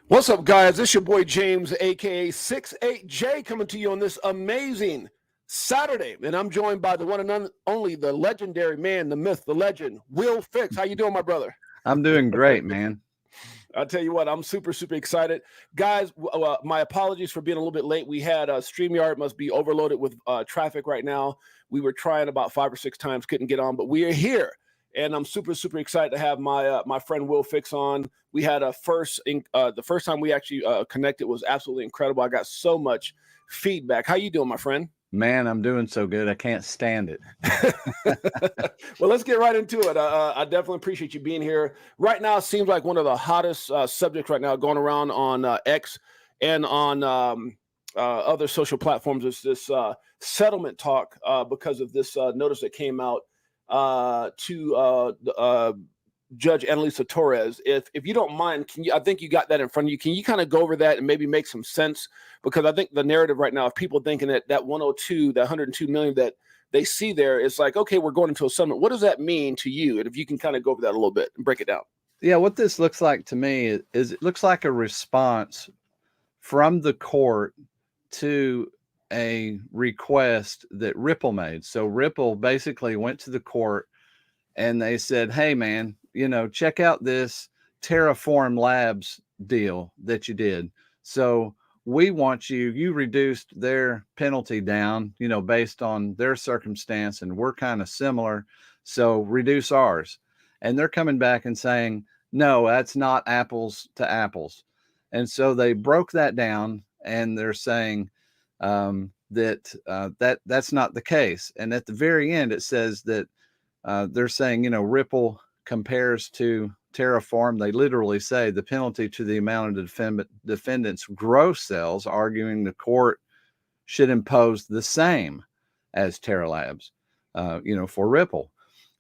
What's up, guys? It's your boy James, aka 68J, coming to you on this amazing Saturday, and I'm joined by the one and only, the legendary man, the myth, the legend, Will Fix. How you doing, my brother? I'm doing great, man. I'll tell you what, I'm super excited, guys. My apologies for being a little bit late. We had StreamYard must be overloaded with traffic right now. We were trying about 5 or 6 times, couldn't get on, but we are here. And I'm super excited to have my friend Will Fix on. We had the first time we actually connected was absolutely incredible. I got so much feedback. How you doing, my friend? Man, I'm doing so good. I can't stand it. Well, let's get right into it. I definitely appreciate you being here. Right now, it seems like one of the hottest subjects right now going around on X and on other social platforms is this settlement talk because of this notice that came out to Judge Annalisa Torres. If you don't mind, I think you got that in front of you. Can you kind of go over that and maybe make some sense? Because I think the narrative right now of people thinking that 102, that 102 million that they see there is like, okay, we're going into a settlement. What does that mean to you? And if you can kind of go over that a little bit and break it down. Yeah, what this looks like to me is it looks like a response from the court to a request that Ripple made. So Ripple basically went to the court and they said, hey, man, check out this Terraform Labs deal that you did. So we want you reduced their penalty down, based on their circumstance, and we're kind of similar. So reduce ours. And they're coming back and saying, no, that's not apples to apples. And so they broke that down and they're saying that's not the case. And at the very end, it says that they're saying, Ripple compares to Terraform. They literally say the penalty to the amount of defendant's gross sales, arguing the court should impose the same as Terra Labs, for Ripple.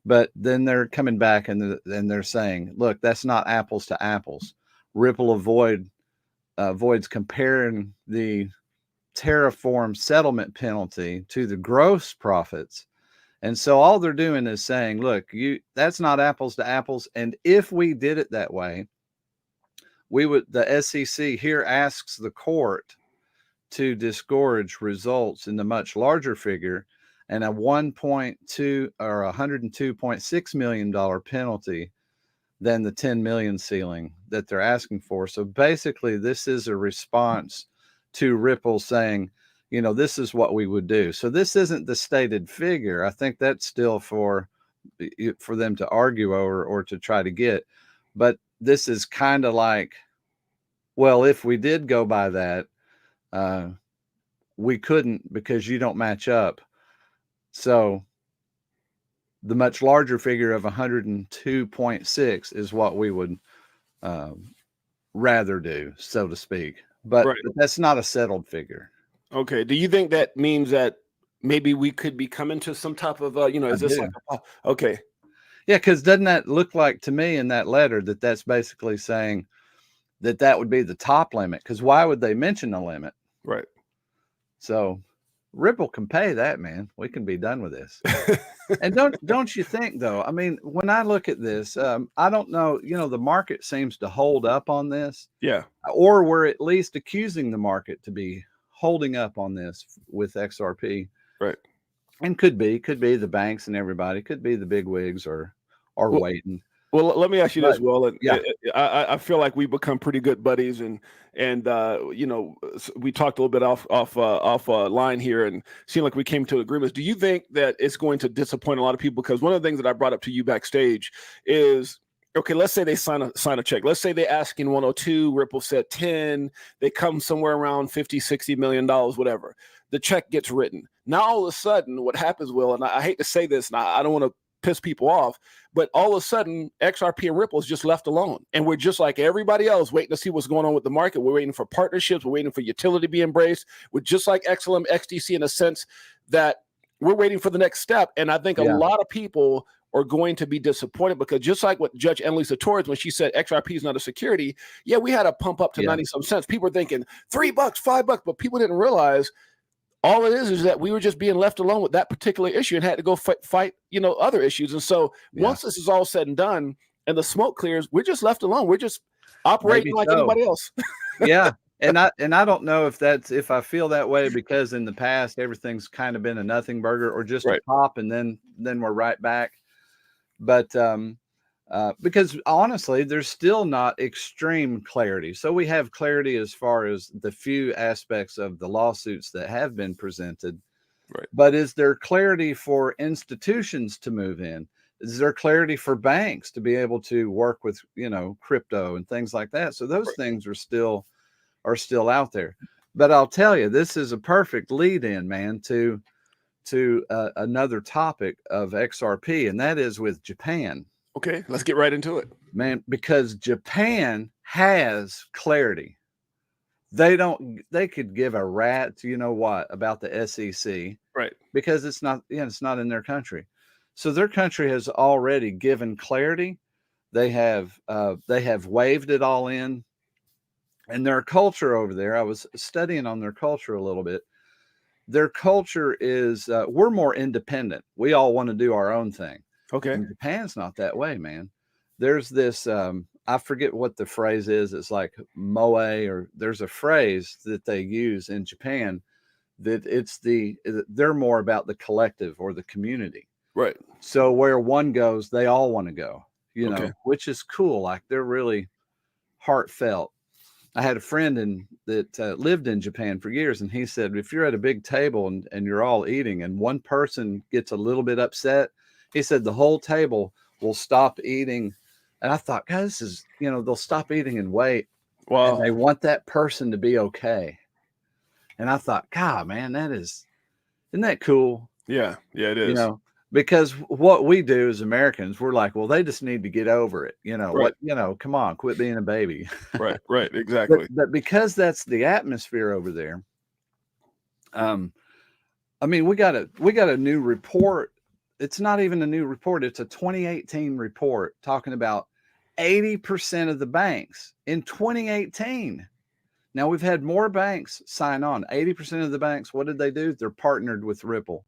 But then they're coming back and they're saying, look, that's not apples to apples. Ripple avoids comparing the Terraform settlement penalty to the gross profits. And so all they're doing is saying, look, that's not apples to apples. And if we did it that way, the SEC here asks the court to disgorge results in the much larger figure and a 1.2 or $102.6 million penalty than the 10 million ceiling that they're asking for. So basically, this is a response to Ripple saying, this is what we would do. So this isn't the stated figure. I think that's still for them to argue over or to try to get. But this is kind of like, well, if we did go by that, we couldn't because you don't match up. So the much larger figure of 102.6 is what we would rather do, so to speak. But that's not a settled figure. Okay. Do you think that means that maybe we could be coming to some type of, is this like, okay. Yeah. Cause doesn't that look like to me in that letter that's basically saying that would be the top limit? Cause why would they mention a limit? Right. So Ripple can pay that, man. We can be done with this. And don't you think though? I mean, when I look at this, I don't know, the market seems to hold up on this. Yeah. Or we're at least accusing the market to be holding up on this with XRP. Right. And could be the banks and everybody, could be the big wigs are waiting. Well, let me ask you this, Will. Yeah. I feel like we become pretty good buddies, and we talked a little bit off line here, and seemed like we came to agreements. Do you think that it's going to disappoint a lot of people? Because one of the things that I brought up to you backstage is, okay, let's say they sign a check. Let's say they asking 102, Ripple said 10. They come somewhere around $50-60 million, whatever. The check gets written. Now all of a sudden, what happens, Will, and I hate to say this, and I don't want to piss people off, but all of a sudden XRP and Ripple is just left alone, and we're just like everybody else waiting to see what's going on with the market. We're waiting for partnerships, we're waiting for utility to be embraced. We're just like XLM, XDC in a sense that we're waiting for the next step. And I think a lot of people are going to be disappointed, because just like what Judge Annalisa Torres, when she said XRP is not a security, we had a pump up to 90 some cents. People were thinking $3, $5, but people didn't realize all it is that we were just being left alone with that particular issue and had to go fight other issues. And so once this is all said and done and the smoke clears, we're just left alone. We're just operating maybe like so. anybody else. Yeah. And I don't know if I feel that way because in the past everything's kind of been a nothing burger or just a Right. pop and then we're right back. But because honestly, there's still not extreme clarity. So we have clarity as far as the few aspects of the lawsuits that have been presented. Right. But is there clarity for institutions to move in? Is there clarity for banks to be able to work with, crypto and things like that? So those Right. things are still out there. But I'll tell you, this is a perfect lead in, man, to another topic of XRP, and that is with Japan. Okay, let's get right into it. Man, because Japan has clarity. They could give a rat's what about the SEC, Right. because it's not in their country. So their country has already given clarity. They have waved it all in. And their culture over there, I was studying on their culture a little bit. Their culture is we're more independent. We all want to do our own thing. Okay. And Japan's not that way, man. There's this I forget what the phrase is. It's like moe, or there's a phrase that they use in Japan that they're more about the collective or the community. Right. So where one goes, they all want to go, Okay. which is cool. Like they're really heartfelt. I had a friend that lived in Japan for years, and he said, if you're at a big table and you're all eating and one person gets a little bit upset, he said the whole table will stop eating. And I thought, God, this is, they'll stop eating and wait. Wow. And they want that person to be okay. And I thought, God, man, isn't that cool? Yeah. Yeah, it is. Because what we do as Americans, we're like, well, they just need to get over it. Right. Come on, quit being a baby. Right. Right. Exactly. But because that's the atmosphere over there, I mean, we got a new report. It's not even a new report. It's a 2018 report talking about 80% of the banks in 2018. Now we've had more banks sign on. 80% of the banks, what did they do? They're partnered with Ripple.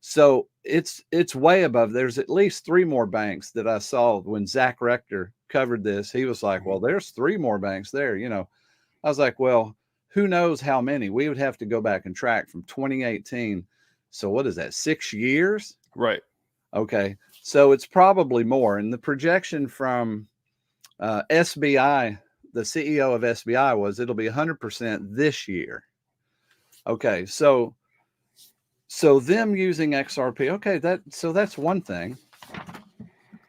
So it's way above. There's at least 3 more banks that I saw when Zach Rector covered this. He was like, well, there's 3 more banks there. I was like, well, who knows how many? We would have to go back and track from 2018. So what is that? 6 years? Right. Okay. So it's probably more. And the projection from SBI, the CEO of SBI, was it'll be 100% this year. Okay. So them using XRP, okay, that's one thing.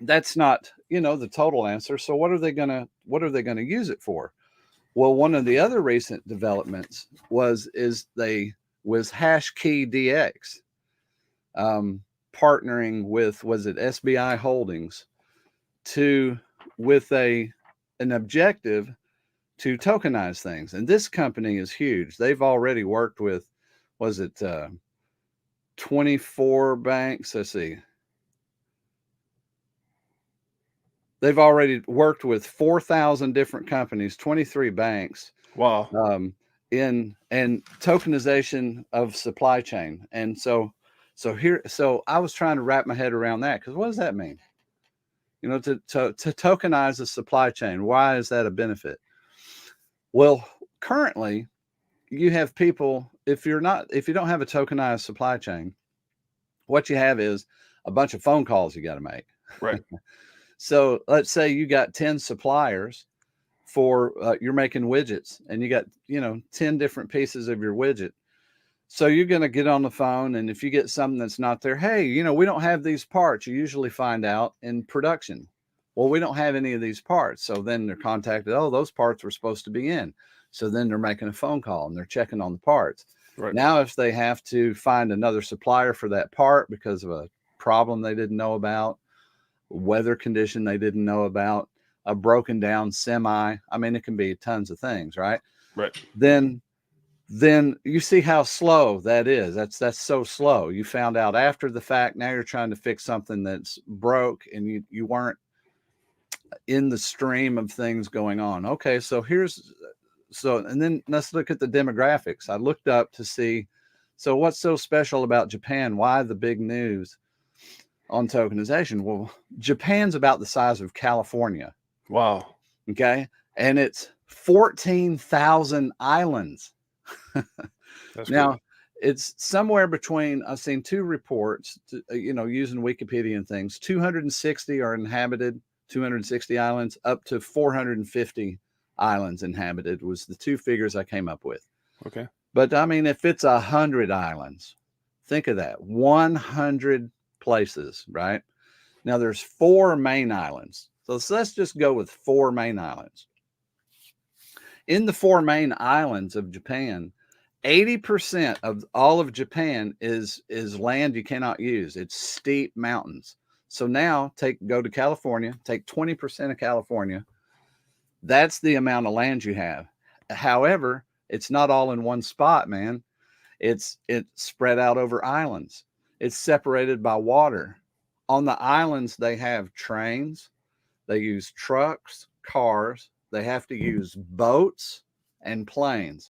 That's not, the total answer. So what are they gonna use it for? Well, one of the other recent developments was HashKey DX, partnering with, was it SBI Holdings, with an objective to tokenize things. And this company is huge. They've already worked with, 24 banks. Let's see. They've already worked with 4,000 different companies, 23 banks. Wow. In tokenization of supply chain. And so I was trying to wrap my head around that, because what does that mean? To tokenize a supply chain. Why is that a benefit? Well, currently you have people, if you don't have a tokenized supply chain, what you have is a bunch of phone calls you got to make. Right. So let's say you got 10 suppliers for you're making widgets, and you got 10 different pieces of your widget. So you're going to get on the phone, and if you get something that's not there, hey, we don't have these parts. You usually find out in production. Well, we don't have any of these parts. So then they're contacted. Oh, those parts were supposed to be in. So then they're making a phone call and they're checking on the parts. Right. Now, if they have to find another supplier for that part because of a problem they didn't know about, weather condition they didn't know about, a broken down semi, I mean, it can be tons of things, right? Right. Then you see how slow that is. That's so slow. You found out after the fact. Now you're trying to fix something that's broke, and you weren't in the stream of things going on. Okay, and then let's look at the demographics. I looked up to see, so what's so special about Japan? Why the big news on tokenization? Well, Japan's about the size of California. Wow. Okay. and it's 14,000 islands. That's Now, crazy. it's somewhere between, I've seen two reports, using Wikipedia and things, 260 are inhabited, 260 islands, up to 450 islands inhabited was the two figures I came up with. Okay. But I mean, if it's 100 islands, think of that, 100 places, right? Now there's 4 main islands. So let's just go with 4 main islands. In the 4 main islands of Japan, 80% of all of Japan is land you cannot use. It's steep mountains. So now go to California, take 20% of California. That's the amount of land you have. However, it's not all in one spot, man. It's spread out over islands. It's separated by water. On the islands, they have trains, they use trucks, cars, they have to use boats and planes.